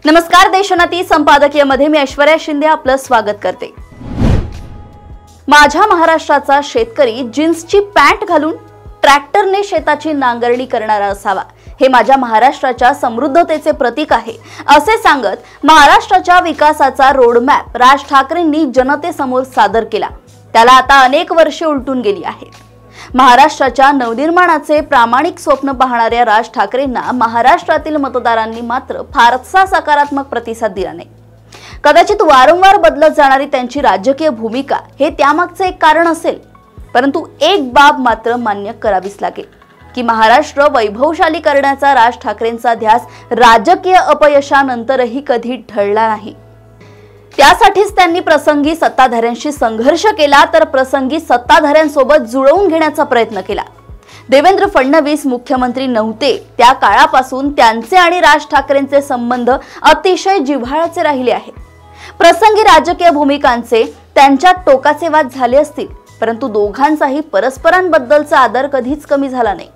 नमस्कार, देशोन्नती संपादकीयमध्ये मी ऐश्वर्या शिंदे आपलं स्वागत करते। माझ्या महाराष्ट्राचा शेतकरी जीन्सची पॅन्ट घालून ट्रॅक्टरने शेताची नांगरणी करणारा असावा, हे माझ्या महाराष्ट्राच्या समृद्धतेचे प्रतीक आहे, असे सांगत महाराष्ट्राच्या विकासाचा रोडमॅप राज ठाकरेंनी जनतेसमोर सादर केला। त्याला आता अनेक वर्षे उलटून गेली आहेत। महाराष्ट्राच्या नवनिर्माणाचे प्रामाणिक स्वप्न पाहणाऱ्या राज ठाकरेंना महाराष्ट्रातील मतदारांनी मात्र फारसा सकारात्मक प्रतिसाद दिला नाही। कदाचित वारंवार बदलत जाणारी त्यांची राजकीय भूमिका हे त्यामागचे एक कारण असेल, परंतु एक बाब मात्र मान्य करावीच लागेल की महाराष्ट्र वैभवशाली करण्याचा राज ठाकरेंचा ध्यास राजकीय अपयशानंतरही कधी ढळला नाही। त्यासाठीच त्यांनी प्रसंगी सत्ताधाऱ्यांशी संघर्ष केला, तर प्रसंगी सत्ताधाऱ्यांसोबत जुळवून घेण्याचा प्रयत्न केला। देवेंद्र फडणवीस मुख्यमंत्री नव्हते त्या काळापासून त्यांचे आणि राज ठाकरेंचे संबंध अतिशय जिव्हाळ्याचे राहिले आहेत। प्रसंगी राजकीय भूमिकांचे त्यांच्यात टोकाचे वाद झाले असतील, परंतु दोघांचाही परस्परांबद्दलचा आदर कधीच कमी झाला नाही।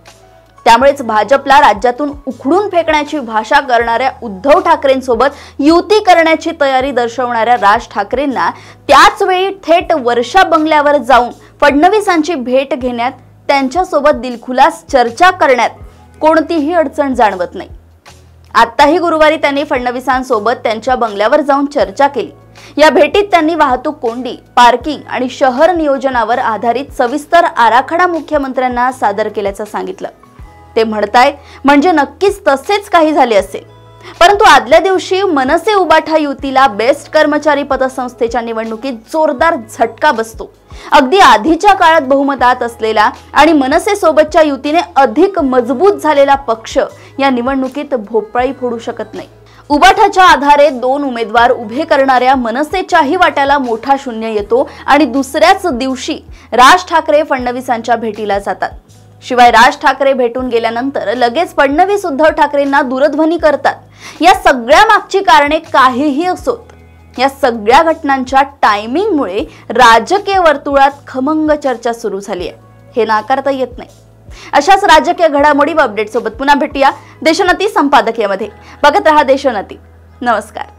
त्यामुळेच भाजपला राज्यातून उखडून फेकण्याची भाषा करणाऱ्या उद्धव ठाकरेंसोबत युती करण्याची तयारी दर्शवणाऱ्या राज ठाकरेंना त्याच वेळी थेट वर्षा बंगल्यावर जाऊन फडणवीसांची भेट घेण्यात, त्यांच्यासोबत दिलखुलास चर्चा करण्यात कोणतीही अडचण जाणवत नाही। आताही गुरुवारी त्यांनी फडणवीसांसोबत त्यांच्या बंगल्यावर जाऊन चर्चा केली। या भेटीत त्यांनी वाहतूक कोंडी, पार्किंग आणि शहर नियोजनावर आधारित सविस्तर आराखडा मुख्यमंत्र्यांना सादर केल्याचं सांगितलं। ते म्हणतायत म्हणजे नक्कीच तसेच काही झाले असेल, परंतु आदल्या दिवशी मनसे उबाठा युतीला बेस्ट कर्मचारी पतसंस्थेच्या निवडणुकीत जोरदार झटका बसतो। अगदी आधीच्या काळात बहुमतात असलेला आणि मनसे सोबतच्या युतीने अधिक मजबूत झालेला पक्ष या निवडणुकीत भोपळी फोडू शकत नाही। उबाठाच्या आधारे 2 उमेदवार उभे करणाऱ्या मनसेच्याही वाट्याला मोठा शून्य येतो आणि दुसऱ्याच दिवशी राज ठाकरे फडणवीसांच्या भेटीला जातात। शिवाय राज ठाकरे भेटून गेल्यानंतर लगेच फडणवीस उद्धव ठाकरेंना दूरध्वनी करतात। या सगळ्या मागची कारणे काहीही असोत, या सगळ्या घटनांच्या टायमिंगमुळे राजकीय वर्तुळात खमंग चर्चा सुरू झाली आहे, हे नाकारता येत नाही। अशाच राजकीय घडामोडी व अपडेट सोबत पुन्हा भेटूया देशोन्नती संपादकीयमध्ये। बघत रहा देशोन्नती। नमस्कार।